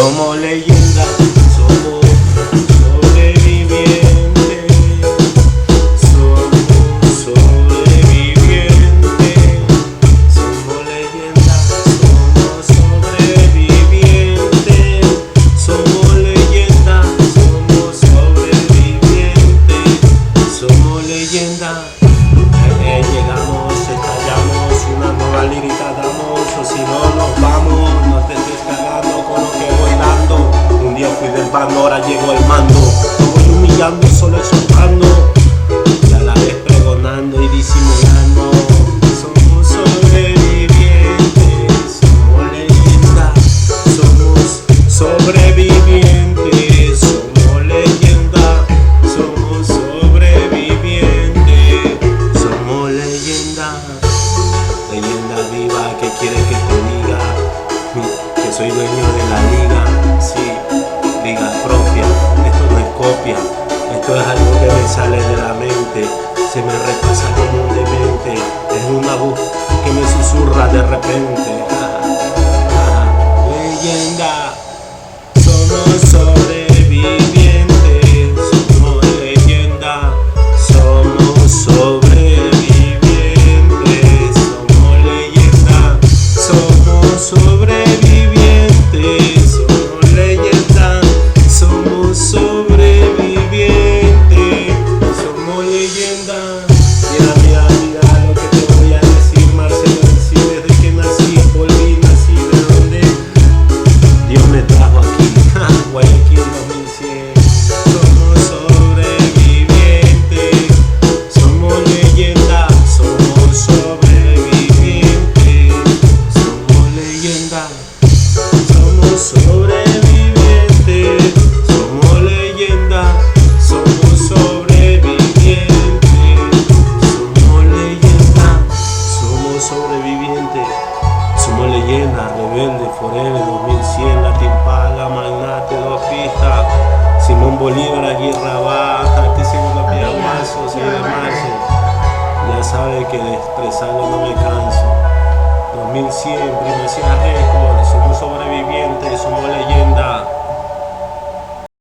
Somos leyendas, somos sobrevivientes, somos sobrevivientes, somos leyendas, somos sobrevivientes, somos leyendas, somos sobrevivientes, somos leyendas. Llegamos, estallamos, una nueva lírica damos, o si no nos vamos, no te estés cagando con lo que voy dando. Un día fui del bando, ahora llegó el mando. No voy humillando, solo exhortando, y a la vez pregonando y disimulando. Somos sobrevivientes, somos leyendas, somos sobrevivientes, somos leyendas, somos sobrevivientes, somos leyendas. Leyenda viva que quiere que te diga que soy dueño de la liga, sí, liga propia. Esto no es copia, esto es algo que me sale de la mente, se me repasa como un demente, es una voz que me susurra de repente. Leyenda, somos sobrevivientes, somos leyenda, somos sobrevivientes, somos leyenda, somos sobrevivientes, somos leyenda, somos sobrevivientes, somos leyenda. Mira, mira, mira lo que te voy a decir, Marcelo, sí, desde que nací, volví, nací de donde Dios me trajo aquí, Guayaquil 2100. Somos sobrevivientes, somos leyendas, somos sobrevivientes, somos leyendas, somos sobrevivientes, somos leyendas, somos sobrevivientes, somos leyendas, somos sobrevivientes, somos leyendas, rebelde, forever, 2100, la timpala, magnate, dos pistas, Simón Bolívar, Aguirre Baja, este segundo pie de marzo, 6 de marzo. Ya sabe que de expresarlo no me canso. 2100, Primacía Records, somos sobrevivientes, somos leyendas.